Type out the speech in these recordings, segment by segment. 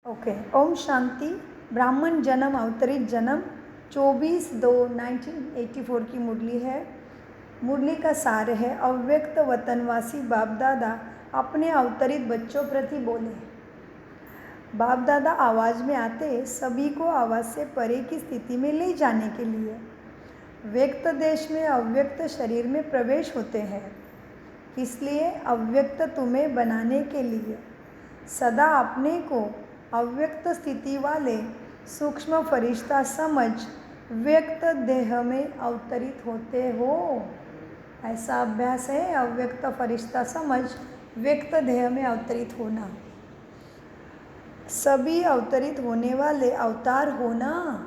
Okay. Om Shanti. ब्राह्मण जन्म अवतरित जन्म 24/2/1984 की मुरली है। मुरली का सार है, अव्यक्त वतनवासी बाप दादा अपने अवतरित बच्चों प्रति बोले। बाप दादा आवाज़ में आते सभी को आवाज़ से परे की स्थिति में ले जाने के लिए व्यक्त देश में अव्यक्त शरीर में प्रवेश होते हैं। इसलिए अव्यक्त तुम्हें बनाने के लिए सदा अपने को अव्यक्त स्थिति वाले सूक्ष्म फरिश्ता समझ व्यक्त देह में अवतरित होते हो। ऐसा अभ्यास है, अव्यक्त फरिश्ता समझ व्यक्त देह में अवतरित होना। सभी अवतरित होने वाले अवतार होना।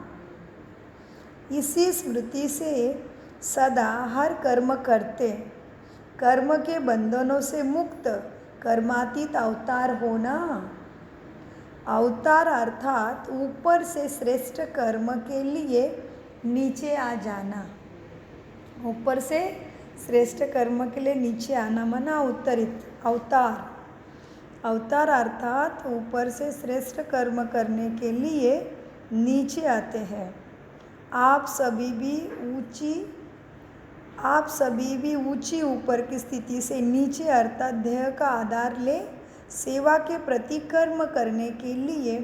इसी स्मृति से सदा हर कर्म करते कर्म के बंधनों से मुक्त कर्मातीत अवतार होना। अवतार अर्थात ऊपर से श्रेष्ठ कर्म के लिए नीचे आ जाना। ऊपर से श्रेष्ठ कर्म के लिए नीचे आना माना अवतरित अवतार। अवतार अर्थात ऊपर से श्रेष्ठ कर्म करने के लिए नीचे आते हैं। आप सभी भी ऊंची ऊपर की स्थिति से नीचे अर्थात देह का आधार ले सेवा के प्रति कर्म करने के लिए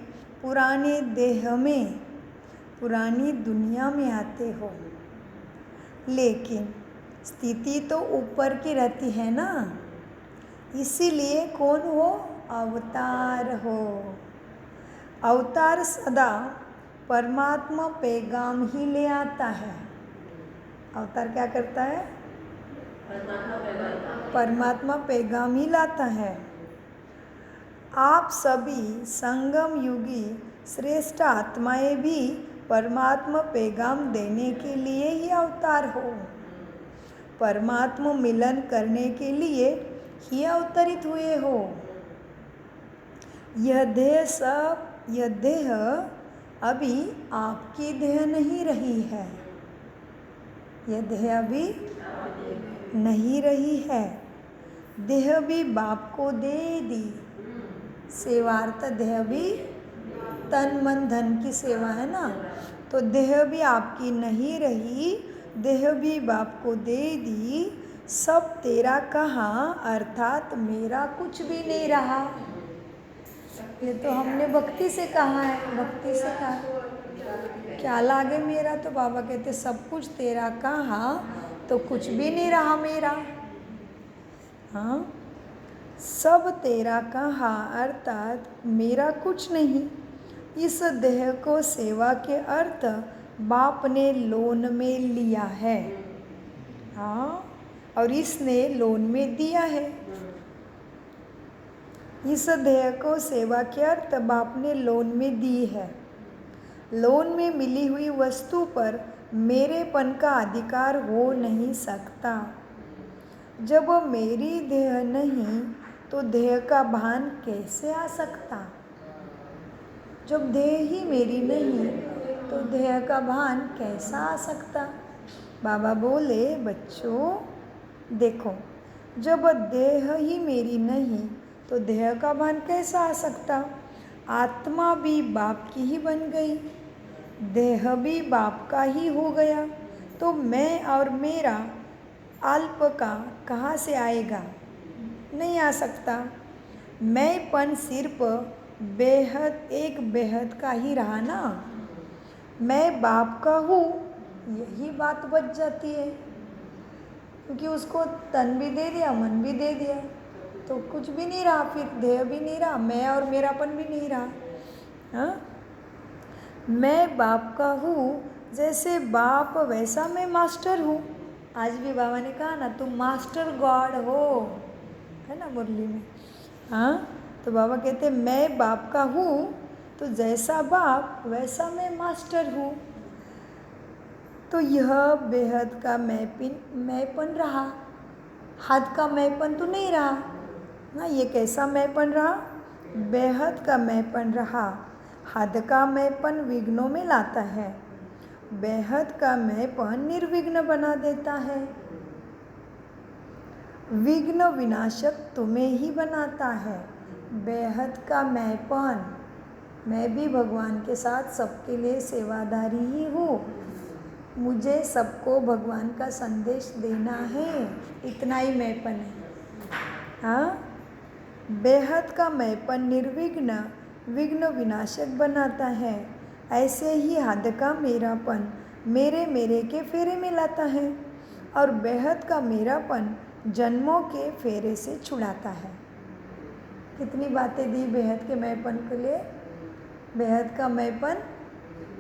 पुराने देह में पुरानी दुनिया में आते हो। लेकिन स्थिति तो ऊपर की रहती है ना, इसीलिए कौन हो? अवतार हो। अवतार सदा परमात्मा पैगाम ही ले आता है। अवतार क्या करता है? परमात्मा पैगाम ही लाता है। आप सभी संगम युगी श्रेष्ठ आत्माएं भी परमात्मा पैगाम देने के लिए ही अवतार हो। परमात्मा मिलन करने के लिए ही अवतरित हुए हो। यह देह अभी आपकी देह नहीं रही है। यह देह अभी नहीं रही है। देह भी बाप को दे दी। सेवार्थ देह भी तन मन धन की सेवा है ना, तो देह भी आपकी नहीं रही, देह भी बाप को दे दी। सब तेरा कहा अर्थात मेरा कुछ भी नहीं रहा। ये तो हमने भक्ति से कहा है, भक्ति से कहा क्या लागे मेरा, तो बाबा कहते सब कुछ तेरा कहा तो कुछ भी नहीं रहा मेरा। हाँ, सब तेरा कहा अर्थात मेरा कुछ नहीं। इस देह को सेवा के अर्थ बाप ने लोन में लिया है। हाँ, और इसने लोन में दिया है। इस देह को सेवा के अर्थ बाप ने लोन में दी है। लोन में मिली हुई वस्तु पर मेरेपन का अधिकार हो नहीं सकता। जब मेरी देह नहीं तो देह का भान कैसे आ सकता? जब देह ही मेरी नहीं तो देह का भान कैसा आ सकता? बाबा बोले बच्चों देखो, जब देह ही मेरी नहीं तो देह का भान कैसा आ सकता? आत्मा भी बाप की ही बन गई, देह भी बाप का ही हो गया, तो मैं और मेरा अल्प का कहाँ से आएगा? नहीं आ सकता। मैंपन सिर्फ बेहद का ही रहा ना। मैं बाप का हूँ, यही बात बच जाती है, क्योंकि उसको तन भी दे दिया, मन भी दे दिया, तो कुछ भी नहीं रहा, फिर देह भी नहीं रहा, मैं और मेरापन भी नहीं रहा। हाँ, मैं बाप का हूँ, जैसे बाप वैसा मैं मास्टर हूँ। आज भी बाबा ने कहा ना तुम मास्टर गॉड हो, है ना मुरली में। हाँ, तो बाबा कहते मैं बाप का हूँ, तो जैसा बाप वैसा मैं मास्टर हूँ। तो यह बेहद का मैंपन रहा, हद का मैंपन तो नहीं रहा ना। ये कैसा मैंपन रहा? बेहद का मैंपन रहा। हद का मैंपन विघ्नों में लाता है, बेहद का मैंपन निर्विघ्न बना देता है। विघ्न विनाशक तुम्हें ही बनाता है। बेहद का मैंपन मैं भी भगवान के साथ सबके लिए सेवादारी ही हूँ। मुझे सबको भगवान का संदेश देना है, इतना ही मैंपन है। हाँ, बेहद का मैंपन निर्विघ्न विघ्न विनाशक बनाता है। ऐसे ही हद का मेरापन मेरे मेरे के फेरे में लाता है और बेहद का मेरापन जन्मों के फेरे से छुड़ाता है। कितनी बातें दी बेहद के मैंपन के लिए। बेहद का मैंपन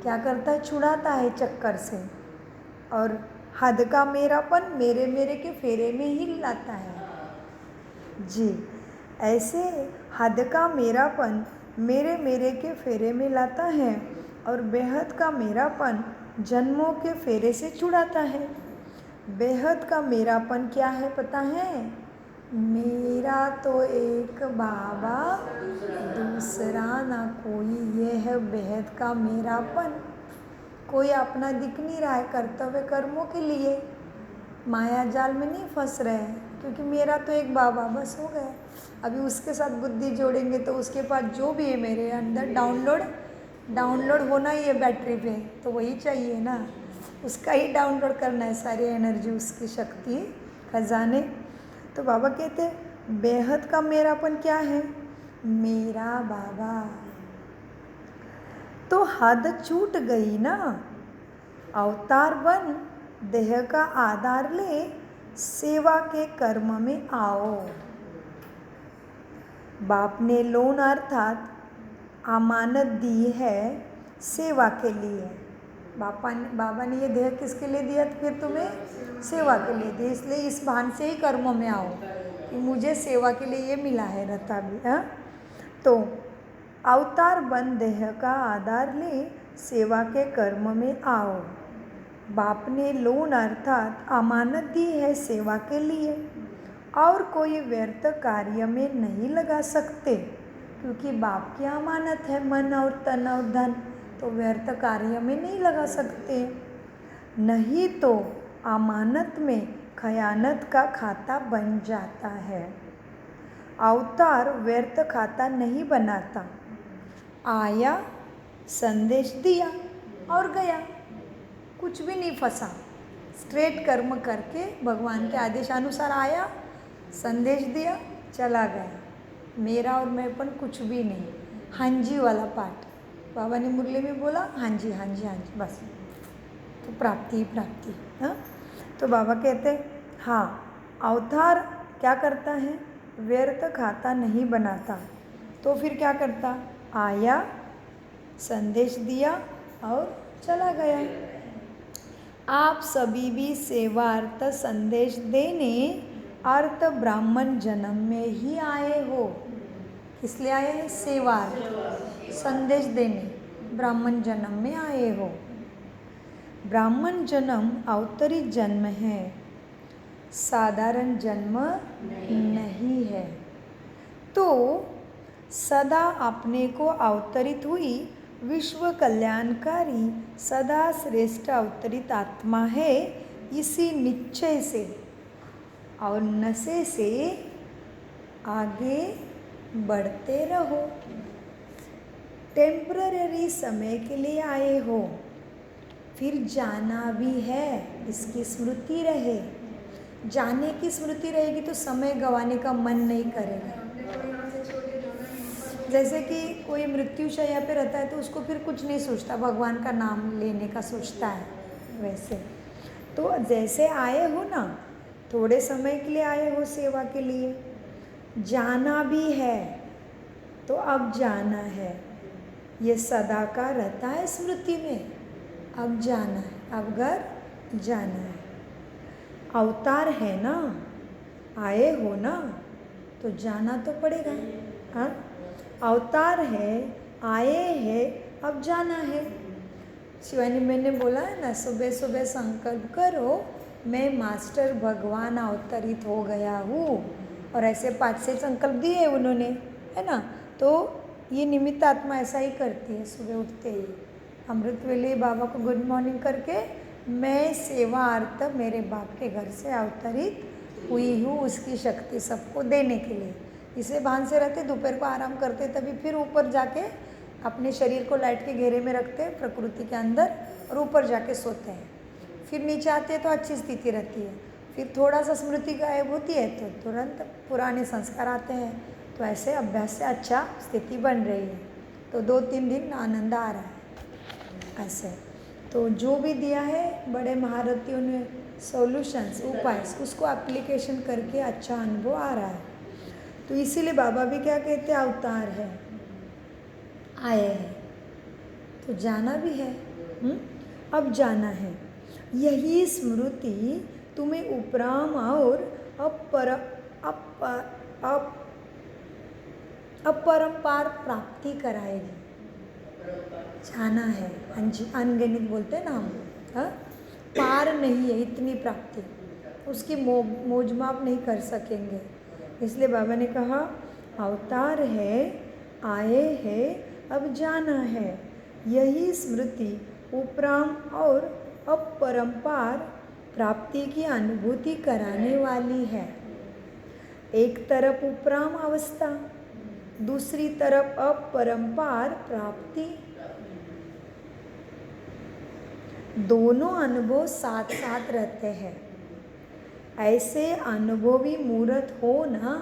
क्या करता है? छुड़ाता है चक्कर से। और हद का मेरापन मेरे मेरे के फेरे में ही लाता है। जी, ऐसे हद का मेरापन मेरे मेरे के फेरे में लाता है और बेहद का मेरापन जन्मों के फेरे से छुड़ाता है। बेहद का मेरापन क्या है पता है? मेरा तो एक बाबा, दूसरा ना कोई। ये है बेहद का मेरापन। कोई अपना दिख नहीं रहा है कर्तव्य कर्मों के लिए, माया जाल में नहीं फंस रहे हैं, क्योंकि मेरा तो एक बाबा, बस हो गया। अभी उसके साथ बुद्धि जोड़ेंगे तो उसके पास जो भी है मेरे अंदर डाउनलोड होना ही है बैटरी पे, तो वही चाहिए ना, उसका ही डाउनलोड करना है सारी एनर्जी, उसकी शक्ति, खजाने। तो बाबा कहते हैं बेहद का मेरापन क्या है? मेरा बाबा। तो हद छूट गई ना। अवतार बन देह का आधार ले, सेवा के कर्म में आओ। बाप ने लोन अर्थात अमानत दी है सेवा के लिए। बाबा ने ये देह किसके लिए दिया? फिर तुम्हें सेवा के लिए दिया। इसलिए इस भान से ही कर्मों में आओ कि मुझे सेवा के लिए ये मिला है रता भी। हाँ, तो अवतार बन देह का आधार ले, सेवा के कर्म में आओ। बाप ने लोन अर्थात अमानत दी है सेवा के लिए और कोई व्यर्थ कार्य में नहीं लगा सकते, क्योंकि बाप की अमानत है मन और तन और धन, तो व्यर्थ कार्य में नहीं लगा सकते। नहीं तो अमानत में खयानत का खाता बन जाता है। अवतार व्यर्थ खाता नहीं बनाता। आया, संदेश दिया और गया, कुछ भी नहीं फंसा। स्ट्रेट कर्म करके भगवान के आदेशानुसार आया, संदेश दिया, चला गया। मेरा और मैंपन कुछ भी नहीं। हाँ जी वाला पाठ बाबा ने मुरली में बोला, हाँ जी हाँ जी हाँ जी, बस तो प्राप्ति ही प्राप्ति। हाँ, तो बाबा कहते हाँ, अवतार क्या करता है? व्यर्थ खाता नहीं बनाता। तो फिर क्या करता? आया, संदेश दिया और चला गया। आप सभी भी सेवार्थ संदेश देने अर्थ ब्राह्मण जन्म में ही आए हो। इसलिए आए हैं सेवार्थ संदेश देने, ब्राह्मण जन्म में आए हो। ब्राह्मण जन्म अवतरित जन्म है, साधारण जन्म नहीं है। तो सदा अपने को अवतरित हुई विश्व कल्याणकारी सदा श्रेष्ठ अवतरित आत्मा है, इसी निश्चय से और नशे से आगे बढ़ते रहो। टेम्पररी समय के लिए आए हो, फिर जाना भी है, इसकी स्मृति रहे। जाने की स्मृति रहेगी तो समय गंवाने का मन नहीं करेगा। जैसे कि कोई मृत्युशैया पे रहता है तो उसको फिर कुछ नहीं सोचता, भगवान का नाम लेने का सोचता है। वैसे तो जैसे आए हो ना, थोड़े समय के लिए आए हो सेवा के लिए, जाना भी है तो अब जाना है, ये सदा का रहता है स्मृति में। अब जाना है, अब घर जाना है। अवतार है ना, आए हो ना, तो जाना तो पड़ेगा। हाँ, अवतार है, आए हैं, अब जाना है। शिवानी मैंने बोला है ना, सुबह सुबह संकल्प करो मैं मास्टर भगवान अवतरित हो गया हूँ, और ऐसे 5-6 संकल्प दिए उन्होंने, है ना। तो ये निमित्त आत्मा ऐसा ही करती है, सुबह उठते ही अमृत वेले बाबा को गुड मॉर्निंग करके मैं सेवार्थ मेरे बाप के घर से अवतरित हुई हूँ, उसकी शक्ति सबको देने के लिए। इसे भान से रहते, दोपहर को आराम करते, तभी फिर ऊपर जाके अपने शरीर को लाइट के घेरे में रखते हैं प्रकृति के अंदर और ऊपर जाके सोते हैं, फिर नीचे आते हैं तो अच्छी स्थिति रहती है, फिर थोड़ा सा स्मृति गायब होती है तो तुरंत पुराने संस्कार आते हैं। तो ऐसे अभ्यास से अच्छा स्थिति बन रही है। तो 2-3 दिन आनंद आ रहा है ऐसे। तो जो भी दिया है बड़े महारथियों ने सॉल्यूशंस, उपाय, उसको एप्लीकेशन करके अच्छा अनुभव आ रहा है। तो इसीलिए बाबा भी क्या कहते हैं, अवतार है, आए हैं तो जाना भी है। अब जाना है। यही स्मृति तुम्हें उपराम और अपरंपार प्राप्ति कराएगी। जाना है, अनगिनत बोलते हैं ना हम, पार नहीं है इतनी प्राप्ति, उसकी मोजमाप नहीं कर सकेंगे। इसलिए बाबा ने कहा अवतार है, आए हैं, अब जाना है। यही स्मृति उपराम और अपरंपार प्राप्ति की अनुभूति कराने वाली है। एक तरफ उपराम अवस्था, दूसरी तरफ अपरंपार प्राप्ति, दोनों अनुभव साथ साथ रहते हैं। ऐसे अनुभवी मूर्त हो ना।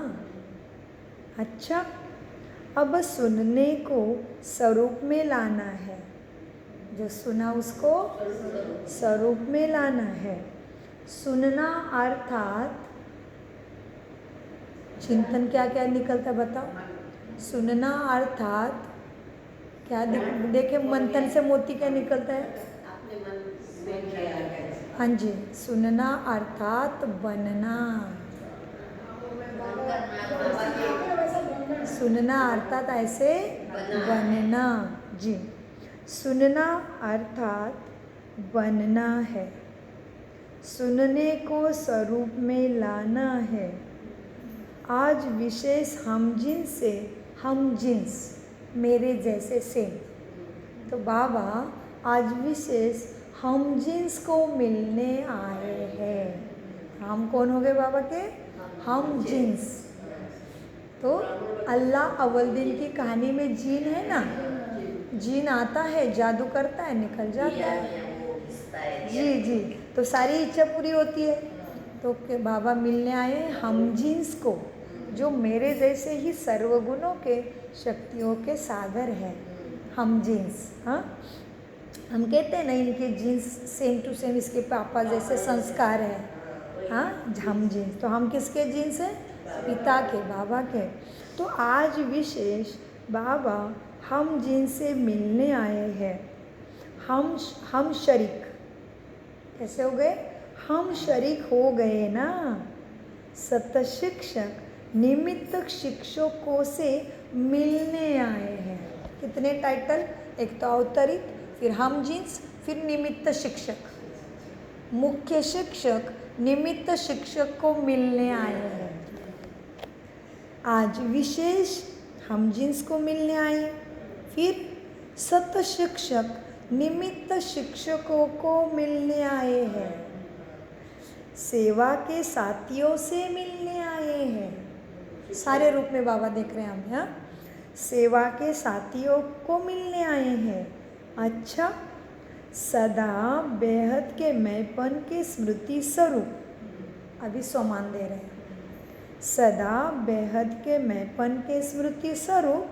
अच्छा, अब सुनने को स्वरूप में लाना है। जो सुना उसको स्वरूप में लाना है। सुनना अर्थात चिंतन क्या क्या निकलता बताओ। सुनना अर्थात क्या देखे, मंथन से मोती क्या निकलता है। हाँ जी, सुनना अर्थात बनना। सुनना अर्थात ऐसे बनना जी। सुनना अर्थात बनना है। सुनने को स्वरूप में लाना है। आज विशेष हमजिन्स से हमजिन्स, मेरे जैसे सेम। तो बाबा आज विशेष हमजिन्स को मिलने आए हैं। हम कौन हो गए बाबा के? हमजिन्स। तो अल्लाह अव्वल दिन की कहानी में जीन है ना, जीन आता है, जादू करता है, निकल जाता है। जी जी, तो सारी इच्छा पूरी होती है। तो के बाबा मिलने आए हमजिन्स को, जो मेरे जैसे ही सर्वगुणों के, शक्तियों के सागर है। हमजिन्स, हाँ, हम कहते हैं ना इनके जीन्स सेम टू सेम इसके पापा जैसे संस्कार है, हाँ, हमजिन्स। तो हम किसके जीन्स हैं? पिता के, बाबा के। तो आज विशेष बाबा हम जिनसे मिलने आए हैं। हम शरीक कैसे हो गए? हम शरीक हो गए ना। सत शिक्षक निमित्त शिक्षकों से मिलने आए हैं। कितने टाइटल, एक तो अवतरित, फिर हम जिन्स, फिर निमित्त शिक्षक। मुख्य शिक्षक निमित्त शिक्षक को मिलने आए हैं। आज विशेष हम जिन्स को मिलने आए, फिर सत शिक्षक निमित्त शिक्षकों को मिलने आए हैं। सेवा के साथियों से मिलने आए हैं। सारे रूप में बाबा देख रहे हैं हम, यहाँ सेवा के साथियों को मिलने आए हैं। अच्छा, सदा बेहद के मैंपन के स्मृति स्वरूप, अभी सोमान दे रहे हैं। सदा बेहद के मैंपन के स्मृति स्वरूप,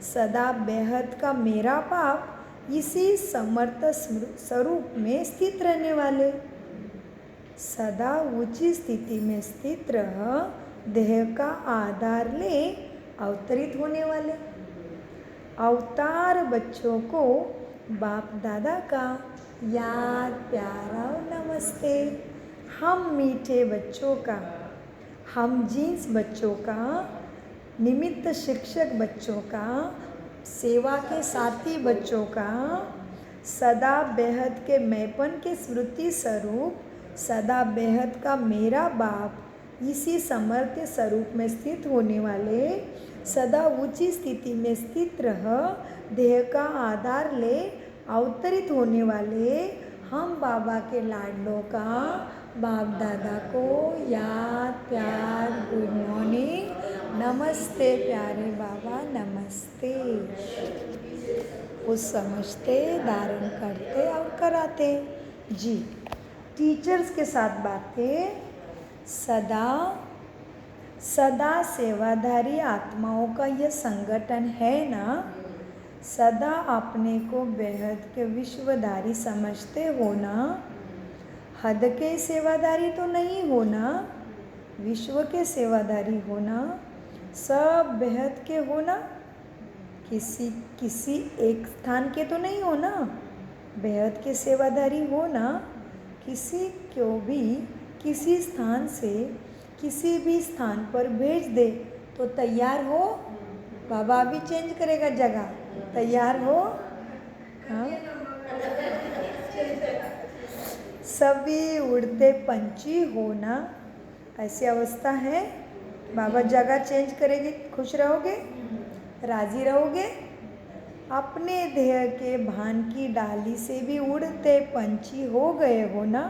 सदा बेहद का मेरा बाप, इसी समर्थ स्वरूप में स्थित रहने वाले, सदा ऊंची स्थिति में स्थित रह, देह का आधार ले अवतरित होने वाले। अवतार बच्चों को बाप दादा का याद प्यारा नमस्ते। हम मीठे बच्चों का, हम जीन्स बच्चों का, निमित्त शिक्षक बच्चों का, सेवा के साथी बच्चों का, सदा बेहद के मैंपन के स्मृति स्वरूप, सदा बेहद का मेरा बाप, इसी समर्थ स्वरूप में स्थित होने वाले, सदा ऊंची स्थिति में स्थित रह, देह का आधार ले अवतरित होने वाले हम बाबा के लाडलों का बाप दादा को याद प्यार, गुड मॉर्निंग, नमस्ते प्यारे बाबा, नमस्ते। वो समझते, धारण करते और कराते। जी, टीचर्स के साथ बातें। सदा सदा सेवाधारी आत्माओं का यह संगठन है ना। सदा अपने को बेहद के विश्वधारी समझते हो ना। हद के सेवाधारी तो नहीं हो ना, विश्व के सेवाधारी हो ना, सब बेहद के हो ना। किसी एक स्थान के तो नहीं हो ना, बेहद के सेवाधारी हो ना। किसी को भी किसी स्थान से किसी भी स्थान पर भेज दे तो तैयार हो। बाबा अभी चेंज करेगा जगह, तैयार हो। हाँ, सभी उड़ते पंछी हो ना, ऐसी अवस्था है। बाबा जगह चेंज करेंगे, खुश रहोगे, राजी रहोगे। अपने देह के भान की डाली से भी उड़ते पंछी हो गए हो ना।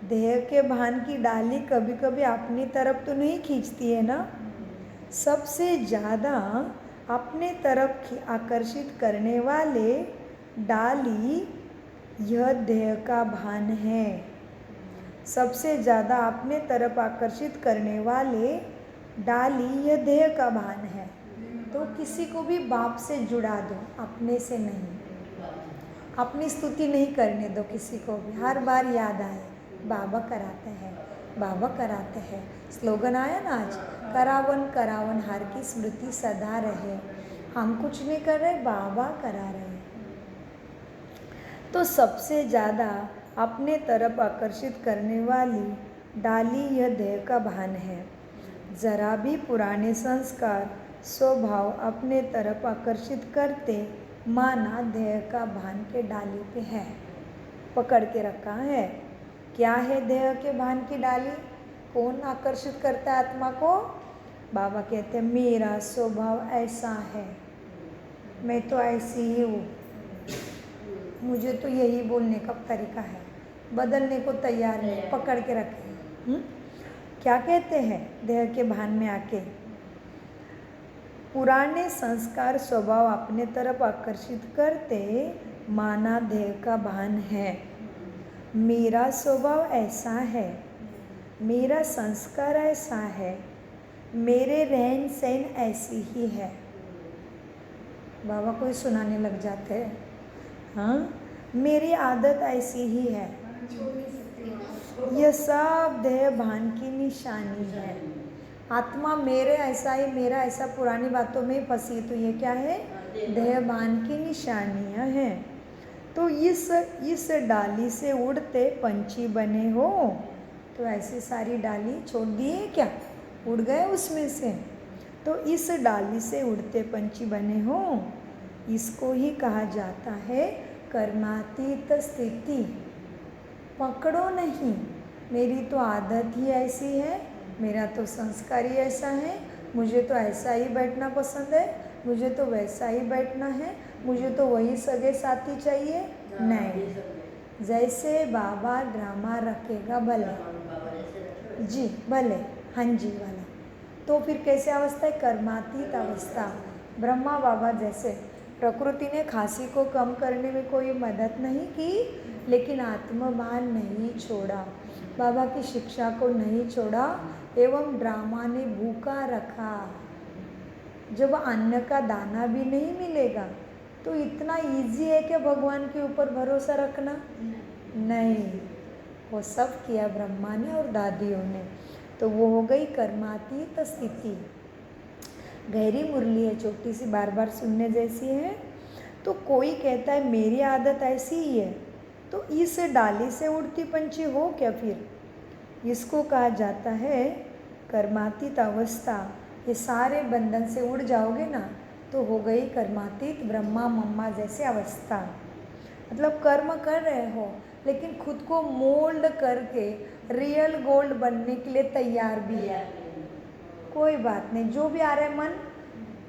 देह के भान की डाली कभी कभी अपनी तरफ तो नहीं खींचती है ना। सबसे ज़्यादा अपने तरफ आकर्षित करने वाले डाली यह देह का भान है। सबसे ज़्यादा अपने तरफ आकर्षित करने वाले डाली यह देह का भान है। तो किसी को भी बाप से जुड़ा दो, अपने से नहीं। अपनी स्तुति नहीं करने दो किसी को भी। हर बार याद आए बाबा कराते हैं, बाबा कराते हैं। स्लोगन आया ना आज, करावन करावन हर की स्मृति सदा रहे। हम कुछ नहीं कर रहे, बाबा करा रहे हैं। तो सबसे ज़्यादा अपने तरफ आकर्षित करने वाली डाली यह देह का भान है। जरा भी पुराने संस्कार स्वभाव अपने तरफ आकर्षित करते, माना देह का भान के डाली पे है, पकड़ के रखा है। क्या है देह के भान की डाली? कौन आकर्षित करता है आत्मा को? बाबा कहते हैं मेरा स्वभाव ऐसा है, मैं तो ऐसी ही हूँ, मुझे तो यही बोलने का तरीका है, बदलने को तैयार नहीं, पकड़ के रखे। क्या कहते हैं देह के भान में आके? पुराने संस्कार स्वभाव अपने तरफ आकर्षित करते, माना देह का भान है। मेरा स्वभाव ऐसा है, मेरा संस्कार ऐसा है, मेरे रहन सहन ऐसी ही है। बाबा कोई सुनाने लग जाते हैं, हाँ, मेरी आदत ऐसी ही है। यह सब देह भान की निशानी है। आत्मा मेरे ऐसा ही, मेरा ऐसा पुरानी बातों में फंसी, तो ये क्या है? देह भान की निशानियाँ हैं। तो इस डाली से उड़ते पंछी बने हो। तो ऐसी सारी डाली छोड़ दिए क्या? उड़ गए उसमें से। तो इस डाली से उड़ते पंछी बने हो, इसको ही कहा जाता है कर्मातीत स्थिति। पकड़ो नहीं, मेरी तो आदत ही ऐसी है, मेरा तो संस्कार ही ऐसा है, मुझे तो ऐसा ही बैठना पसंद है, मुझे तो वैसा ही बैठना है, मुझे तो वही सगे साथी चाहिए। नहीं, जैसे बाबा ड्रामा रखेगा भले जी, भले हाँ जी वाला। तो फिर कैसे अवस्था है? कर्मातीत अवस्था। ब्रह्मा बाबा जैसे प्रकृति ने खांसी को कम करने में कोई मदद नहीं की, लेकिन आत्मभान नहीं छोड़ा, बाबा की शिक्षा को नहीं छोड़ा, एवं ड्रामा ने भूखा रखा। जब अन्न का दाना भी नहीं मिलेगा तो इतना इजी है कि भगवान के ऊपर भरोसा रखना? नहीं, वो सब किया ब्रह्मा ने और दादियों ने। तो वो हो गई कर्मातीत स्थिति। गहरी मुरली है, छोटी सी, बार बार सुनने जैसी है। तो कोई कहता है मेरी आदत ऐसी ही है, तो इस डाली से उड़ती पंछी हो क्या? फिर इसको कहा जाता है कर्मातीत अवस्था। ये सारे बंधन से उड़ जाओगे ना तो हो गई कर्मातीत ब्रह्मा मम्मा जैसी अवस्था। मतलब कर्म कर रहे हो लेकिन खुद को मोल्ड करके रियल गोल्ड बनने के लिए तैयार भी है। कोई बात नहीं, जो भी आ रहा है मन,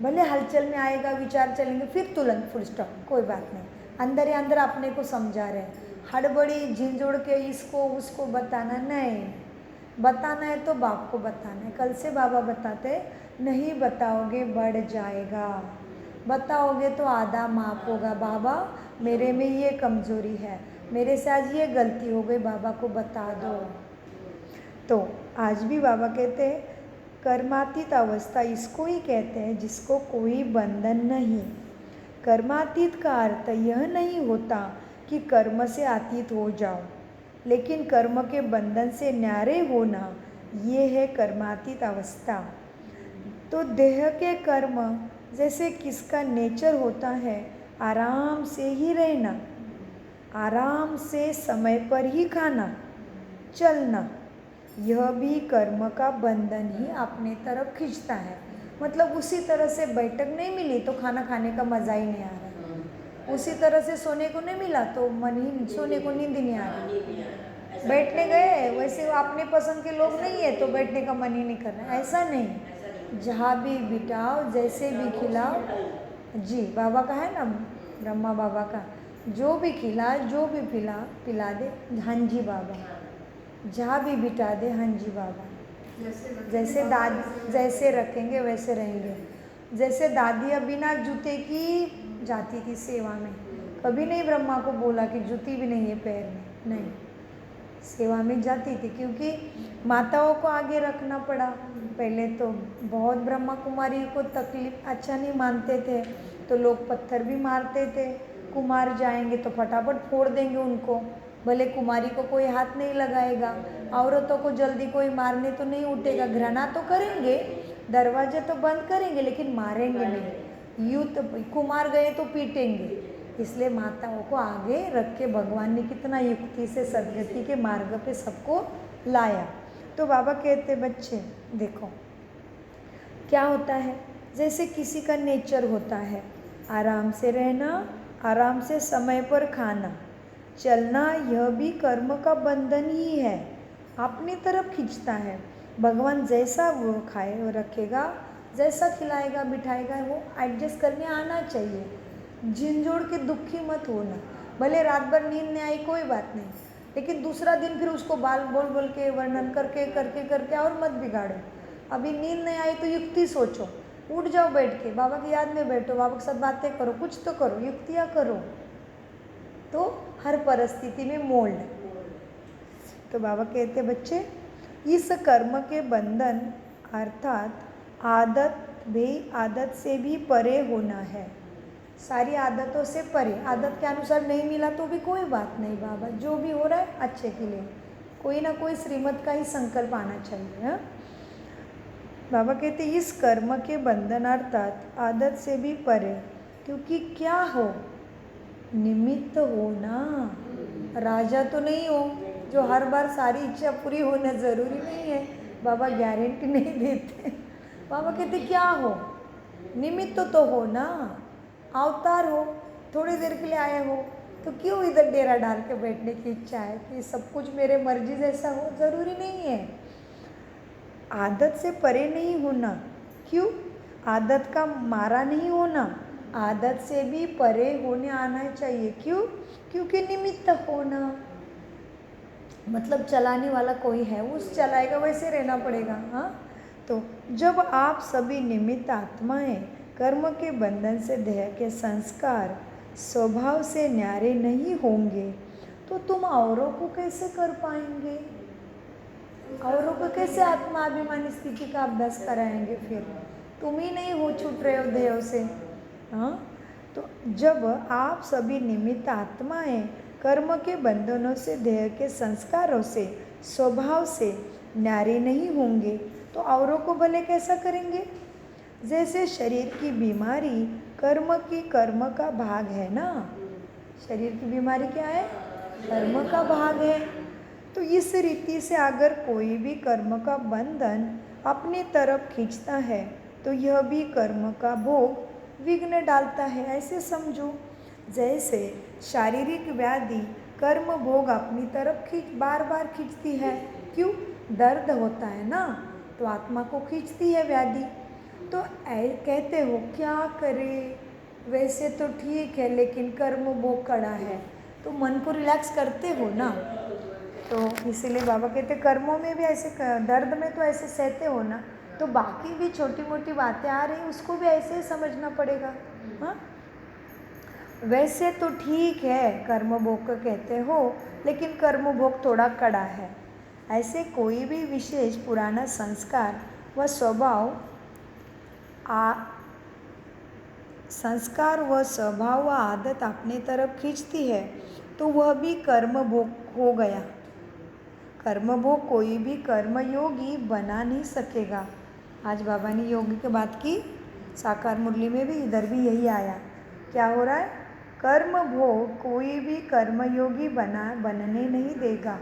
भले हलचल में आएगा, विचार चलेंगे, फिर तुरंत फुल स्टॉप, कोई बात नहीं। अंदर ही अंदर अपने को समझा रहे हैं, हड़बड़ी झिझुड़ के इसको उसको बताना नहीं। बताना है तो बाप को बताना है। कल से बाबा बताते नहीं बताओगे बढ़ जाएगा, बताओगे तो आधा माफ़ होगा, बाबा मेरे में ये कमज़ोरी है, मेरे से आज ये गलती हो गई, बाबा को बता दो। तो आज भी बाबा कहते हैं कर्मातीत अवस्था इसको ही कहते हैं जिसको कोई बंधन नहीं। कर्मातीत का अर्थ यह नहीं होता कि कर्म से अतीत हो जाओ, लेकिन कर्म के बंधन से न्यारे होना, ये है कर्मातीत अवस्था। तो देह के कर्म जैसे किसका नेचर होता है, आराम से ही रहना, आराम से समय पर ही खाना, चलना, यह भी कर्म का बंधन ही अपने तरफ खींचता है। मतलब उसी तरह से बैठक नहीं मिली तो खाना खाने का मज़ा ही नहीं आ रहा, उसी तरह से सोने को नहीं मिला तो मन ही सोने को नींद ही नहीं आ रहा, बैठने गए वैसे अपने पसंद के लोग नहीं है तो बैठने का मन ही नहीं करना, ऐसा नहीं। जहाँ भी बिठाओ, जैसे भी खिलाओ, जी बाबा का है ना, ब्रह्मा बाबा का, जो भी खिला जो भी पिला दे, हाँ जी बाबा, जहाँ भी बिठा दे, हाँ जी बाबा। जैसे दादी जैसे रखेंगे वैसे रहेंगे। जैसे दादी बिना जूते की जाती थी सेवा में, कभी नहीं ब्रह्मा को बोला कि जूती भी नहीं है पैर में, नहीं, सेवा में जाती थी क्योंकि माताओं को आगे रखना पड़ा। पहले तो बहुत ब्रह्मा कुमारी को तकलीफ अच्छा नहीं मानते थे, तो लोग पत्थर भी मारते थे, कुमार जाएंगे तो फटाफट फोड़ देंगे उनको, भले कुमारी को कोई हाथ नहीं लगाएगा, औरतों को जल्दी कोई मारने तो नहीं उठेगा, घृणा तो करेंगे, दरवाजे तो बंद करेंगे लेकिन मारेंगे नहीं, यूँ तो कुमार गए तो पीटेंगे। इसलिए माताओं को आगे रख के भगवान ने कितना युक्ति से सदगति के मार्ग पे सबको लाया। तो बाबा कहते बच्चे देखो क्या होता है, जैसे किसी का नेचर होता है आराम से रहना, आराम से समय पर खाना, चलना, यह भी कर्म का बंधन ही है, अपनी तरफ खींचता है। भगवान जैसा वो खाए वो रखेगा, जैसा खिलाएगा बिठाएगा वो एडजस्ट करने आना चाहिए। झिंझोड़ के दुखी मत होना, भले रात भर नींद नहीं आई कोई बात नहीं, लेकिन दूसरा दिन फिर उसको बोल के वर्णन करके और मत बिगाड़ो। अभी नींद नहीं आई तो युक्ति सोचो, उठ जाओ, बैठ के बाबा की याद में बैठो, बाबा के साथ बातें करो, कुछ तो करो, युक्तियाँ करो, तो हर परिस्थिति में मोल्ड। तो बाबा कहते बच्चे इस कर्म के बंधन अर्थात आदत से भी परे होना है, सारी आदतों से परे। आदत के अनुसार नहीं मिला तो भी कोई बात नहीं बाबा, जो भी हो रहा है अच्छे के लिए, कोई ना कोई श्रीमत का ही संकल्प आना चाहिए। हाँ? बाबा कहते इस कर्म के बंधन अर्थात आदत से भी परे, क्योंकि क्या हो, निमित्त हो ना, राजा तो नहीं हो जो हर बार सारी इच्छा पूरी होना ज़रूरी नहीं है, बाबा गारंटी नहीं देते। बाबा कहते क्या हो, निमित्त तो हो ना, अवतार हो, थोड़ी देर के लिए आए हो, तो क्यों इधर डेरा डाल के बैठने की इच्छा है कि सब कुछ मेरे मर्जी जैसा हो, ज़रूरी नहीं है। आदत से परे नहीं होना, क्यों, आदत का मारा नहीं होना, आदत से भी परे होने आना चाहिए। क्यों, क्योंकि निमित्त होना, मतलब चलाने वाला कोई है, उस चलाएगा वैसे रहना पड़ेगा। हाँ, तो जब आप सभी निमित्त आत्माएं कर्म के बंधन से देह के संस्कार स्वभाव से न्यारे नहीं होंगे तो तुम औरों को कैसे कर पाएंगे, औरों को कैसे आत्माभिमानी स्थिति का अभ्यास कराएंगे, फिर तुम ही नहीं हो, छूट रहे हो देह से। हाँ, तो जब आप सभी निमित्त आत्माएं कर्म के बंधनों से देह के संस्कारों से स्वभाव से न्यारे नहीं होंगे तो औरों को भले कैसा करेंगे। जैसे शरीर की बीमारी कर्म का भाग है ना, शरीर की बीमारी क्या है, कर्म का भाग है। तो इस रीति से अगर कोई भी कर्म का बंधन अपनी तरफ खींचता है तो यह भी कर्म का भोग विघ्न डालता है, ऐसे समझो। जैसे शारीरिक व्याधि कर्म भोग अपनी तरफ बार बार खींचती है, क्यों, दर्द होता है ना, तो आत्मा को खींचती है व्याधि। तो कहते हो क्या करे, वैसे तो ठीक है लेकिन कर्म भोग कड़ा है, तो मन को रिलैक्स करते हो ना। तो इसीलिए बाबा कहते कर्मों में भी ऐसे, दर्द में तो ऐसे सहते हो ना, तो बाकी भी छोटी मोटी बातें आ रही उसको भी ऐसे ही समझना पड़ेगा। हाँ, वैसे तो ठीक है कर्म भोग कहते हो, लेकिन कर्म भोग थोड़ा कड़ा है। ऐसे कोई भी विशेष पुराना संस्कार व स्वभाव व आदत अपने तरफ खींचती है तो वह भी कर्म भोग हो गया। कर्म भोग कोई भी कर्म योगी बना नहीं सकेगा। आज बाबा ने योगी की बात की, साकार मुरली में भी, इधर भी यही आया। क्या हो रहा है? कर्म भोग कोई भी कर्म योगी बनने नहीं देगा,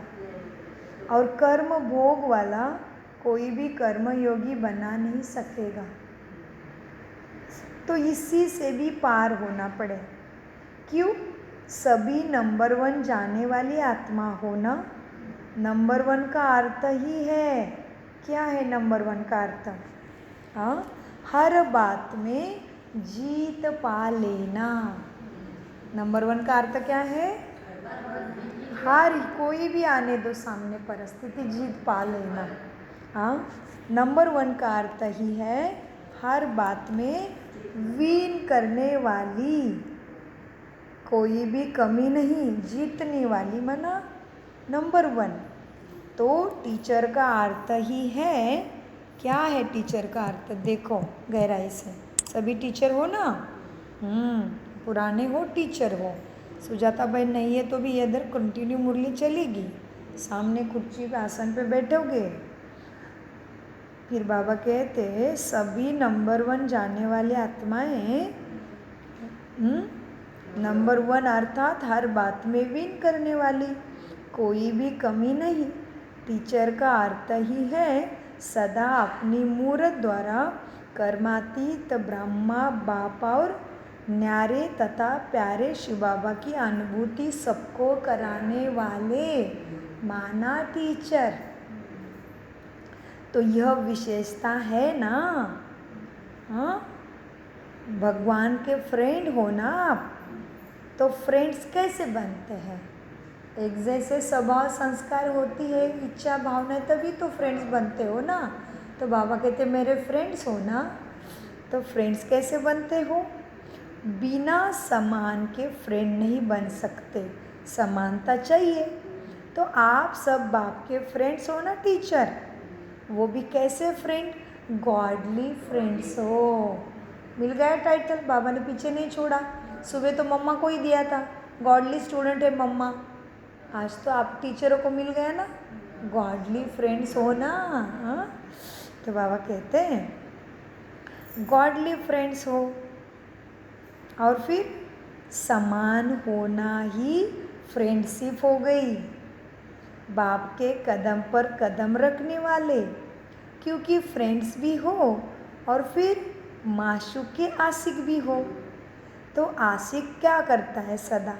और कर्म भोग वाला कोई भी कर्म योगी बना नहीं सकेगा। तो इसी से भी पार होना पड़े। क्यों? सभी नंबर 1 जाने वाली आत्मा होना। नंबर 1 का अर्थ ही है, क्या है नंबर 1 का अर्थ? हाँ, हर बात में जीत पा लेना। नंबर 1 का अर्थ क्या है? हर कोई भी आने दो सामने परिस्थिति, जीत पा लेना। हाँ, नंबर 1 का अर्थ ही है हर बात में विन करने वाली, कोई भी कमी नहीं, जीतने वाली माना नंबर 1। तो टीचर का अर्थ ही है, क्या है टीचर का अर्थ? देखो गहराई से, सभी टीचर हो ना, पुराने हो, टीचर हो। सुजाता बहन नहीं है तो भी इधर कंटिन्यू मुरली चलेगी, सामने कुर्सी पे आसन पे बैठोगे। फिर बाबा कहते सभी नंबर 1 जाने वाले आत्माएं, नंबर 1 अर्थात हर बात में विन करने वाली, कोई भी कमी नहीं। टीचर का अर्थ ही है सदा अपनी मूर्त द्वारा कर्मातीत ब्रह्मा बाप और न्यारे तथा प्यारे शिव बाबा की अनुभूति सबको कराने वाले माना टीचर। तो यह विशेषता है ना। हाँ, भगवान के फ्रेंड हो ना आप। तो फ्रेंड्स कैसे बनते हैं? एक जैसे स्वभाव संस्कार होती है, इच्छा भावना, तभी तो फ्रेंड्स बनते हो ना। तो बाबा कहते मेरे फ्रेंड्स हो ना। तो फ्रेंड्स कैसे बनते हो? बिना समान के फ्रेंड नहीं बन सकते, समानता चाहिए। तो आप सब बाप के फ्रेंड्स हो ना टीचर, वो भी कैसे फ्रेंड? गॉडली फ्रेंड्स हो। मिल गया टाइटल, बाबा ने पीछे नहीं छोड़ा। सुबह तो मम्मा को ही दिया था, गॉडली स्टूडेंट है मम्मा। आज तो आप टीचरों को मिल गया ना, गॉडली फ्रेंड्स हो ना। हाँ? तो बाबा कहते हैं गॉडली फ्रेंड्स हो, और फिर समान होना ही फ्रेंडशिप हो गई। बाप के कदम पर कदम रखने वाले, क्योंकि फ्रेंड्स भी हो और फिर माशूक के आशिक भी हो। तो आशिक क्या करता है? सदा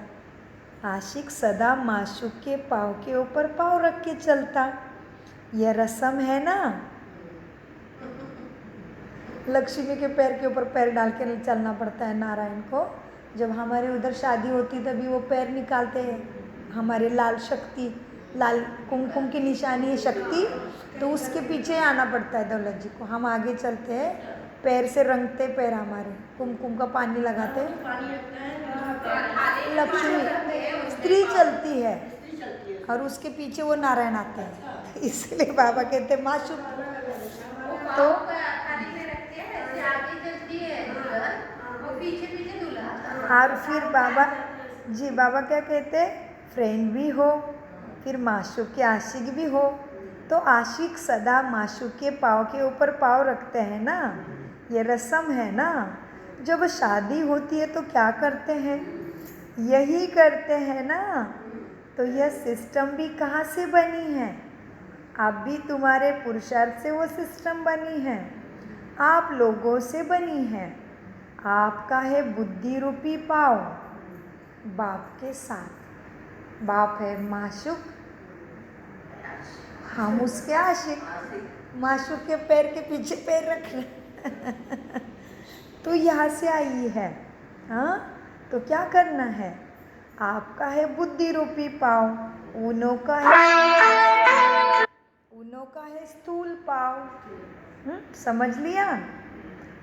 आशिक सदा माशूक के पाँव के ऊपर पाँव रख के चलता। यह रस्म है ना। लक्ष्मी के पैर के ऊपर पैर डाल के चलना पड़ता है नारायण को। जब हमारे उधर शादी होती तभी वो पैर निकालते हैं, हमारे लाल शक्ति, लाल कुमकुम की निशानी है शक्ति, तो उसके पीछे आना पड़ता है दौलत जी को। हम आगे चलते हैं, पैर से रंगते पैर हमारे, कुमकुम का पानी लगाते हैं। लक्ष्मी स्त्री चलती है और उसके पीछे वो नारायण आते हैं, इसलिए बाबा कहते हैं माशूक। तो और फिर बाबा क्या कहते हैं? फ्रेंड भी हो, फिर माशूक के आशिक भी हो। तो आशिक सदा माशूक के पाँव के ऊपर पाँव रखते हैं ना, ये रस्म है ना। जब शादी होती है तो क्या करते हैं? यही करते हैं ना। तो यह सिस्टम भी कहाँ से बनी है? अब भी तुम्हारे पुरुषार्थ से वो सिस्टम बनी है, आप लोगों से बनी है। आपका है बुद्धि रूपी पाँव बाप के साथ। बाप है माशूक, हम उसके आशिक। माशूक के पैर के पीछे पैर रख रहे तो यहाँ से आई है। हाँ, तो क्या करना है? आपका है बुद्धि रूपी पाँव, उन्हों का है स्थूल पाँव। समझ लिया?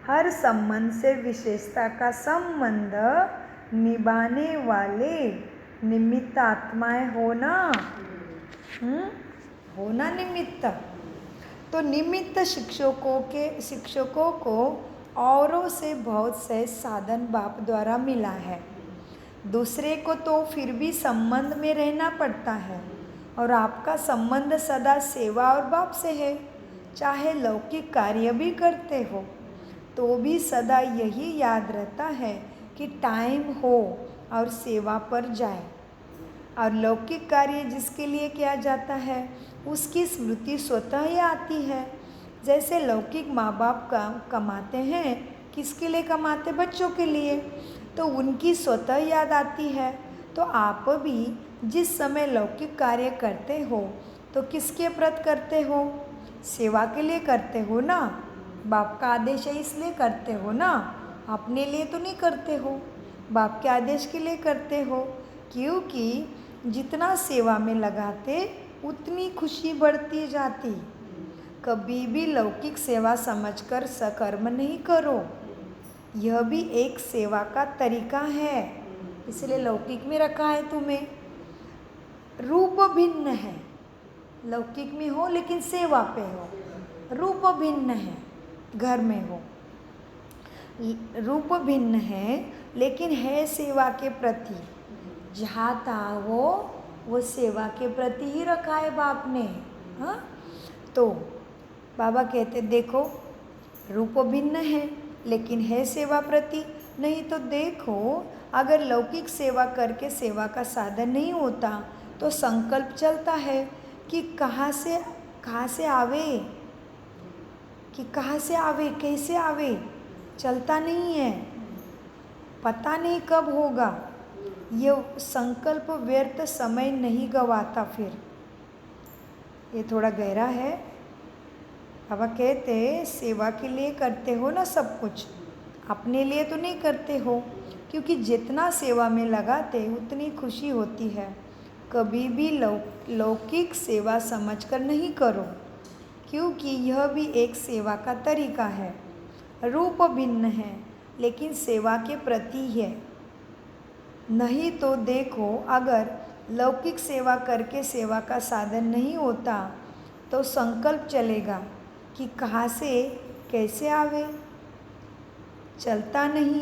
हर संबंध से विशेषता का संबंध निभाने वाले निमित्त आत्माएं होना। होना निमित्त। तो निमित्त शिक्षकों को औरों से बहुत से साधन बाप द्वारा मिला है। दूसरे को तो फिर भी संबंध में रहना पड़ता है और आपका संबंध सदा सेवा और बाप से है। चाहे लौकिक कार्य भी करते हो तो भी सदा यही याद रहता है कि टाइम हो और सेवा पर जाए। और लौकिक कार्य जिसके लिए किया जाता है उसकी स्मृति स्वतः ही आती है। जैसे लौकिक माँ बाप कमाते हैं, किसके लिए कमाते? बच्चों के लिए, तो उनकी स्वतः याद आती है। तो आप भी जिस समय लौकिक कार्य करते हो तो किसके प्रति करते हो? सेवा के लिए करते हो ना। बाप का आदेश है इसलिए करते हो ना, अपने लिए तो नहीं करते हो, बाप के आदेश के लिए करते हो। क्योंकि जितना सेवा में लगाते उतनी खुशी बढ़ती जाती। कभी भी लौकिक सेवा समझकर सकर्म नहीं करो, यह भी एक सेवा का तरीका है, इसलिए लौकिक में रखा है तुम्हें। रूप भिन्न है, लौकिक में हो लेकिन सेवा पे हो, रूप भिन्न है। घर में हो, रूप भिन्न है लेकिन है सेवा के प्रति। जहाँ तहाँ वो सेवा के प्रति ही रखा है बाप ने। हाँ, तो बाबा कहते देखो रूप भिन्न है लेकिन है सेवा प्रति। नहीं तो देखो, अगर लौकिक सेवा करके सेवा का साधन नहीं होता तो संकल्प चलता है कि कहाँ से आवे, कैसे आवे, चलता नहीं है, पता नहीं कब होगा। ये संकल्प व्यर्थ समय नहीं गवाता। फिर ये थोड़ा गहरा है। बाबा कहते सेवा के लिए करते हो ना सब कुछ, अपने लिए तो नहीं करते हो, क्योंकि जितना सेवा में लगाते उतनी खुशी होती है। कभी भी लौकिक सेवा समझकर नहीं करो, क्योंकि यह भी एक सेवा का तरीका है। रूप भिन्न है लेकिन सेवा के प्रति है। नहीं तो देखो, अगर लौकिक सेवा करके सेवा का साधन नहीं होता तो संकल्प चलेगा कि कहाँ से कैसे आवे, चलता नहीं,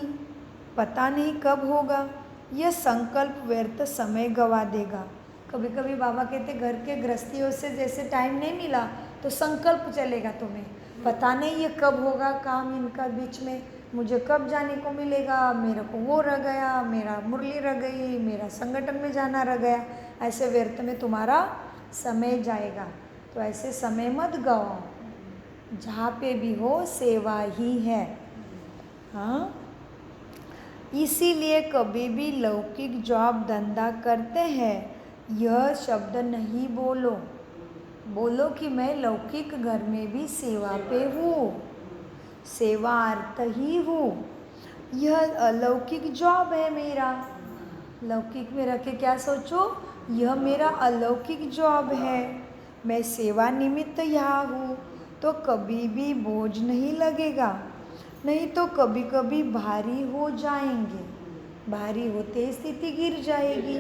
पता नहीं कब होगा। यह संकल्प व्यर्थ समय गवा देगा। कभी कभी बाबा कहते घर के गृहस्थियों से जैसे टाइम नहीं मिला तो संकल्प चलेगा तुम्हें, पता नहीं ये कब होगा काम इनका बीच में, मुझे कब जाने को मिलेगा, मेरे को वो रह गया, मेरा मुरली रह गई, मेरा संगठन में जाना रह गया। ऐसे व्यर्थ में तुम्हारा समय जाएगा। तो ऐसे समय मत गवाओ, जहाँ पे भी हो सेवा ही है। हाँ, इसीलिए कभी भी लौकिक जॉब धंधा करते हैं यह शब्द नहीं बोलो कि मैं लौकिक घर में भी सेवा पे हूँ, सेवा अर्थ ही हूँ। यह अलौकिक जॉब है मेरा। लौकिक में रख के क्या सोचो, यह मेरा अलौकिक जॉब है, मैं सेवा निमित्त यहाँ हूँ। तो कभी भी बोझ नहीं लगेगा, नहीं तो कभी कभी भारी हो जाएंगे। भारी होते स्थिति गिर जाएगी,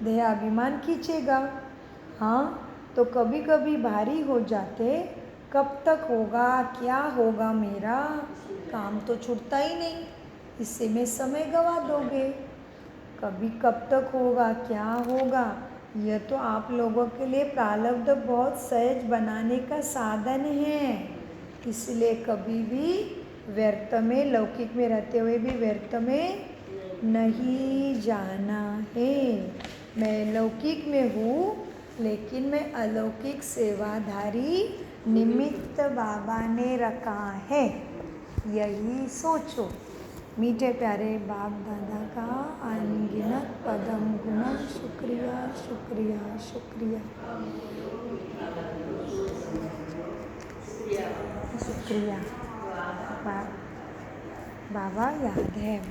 देहाभिमान खींचेगा। हाँ, तो कभी कभी भारी हो जाते, कब तक होगा, क्या होगा, मेरा काम तो छूटता ही नहीं, इससे में समय गवा दोगे। कभी कब तक होगा, क्या होगा, यह तो आप लोगों के लिए प्रारब्ध बहुत सहज बनाने का साधन है। इसलिए कभी भी व्यर्थ में, लौकिक में रहते हुए भी व्यर्थ में नहीं जाना है। मैं लौकिक में हूँ लेकिन मैं अलौकिक सेवाधारी निमित्त बाबा ने रखा है, यही सोचो। मीठे प्यारे बाप दादा का अनगिनत पदम गुना शुक्रिया शुक्रिया शुक्रिया शुक्रिया। बाबा याद है।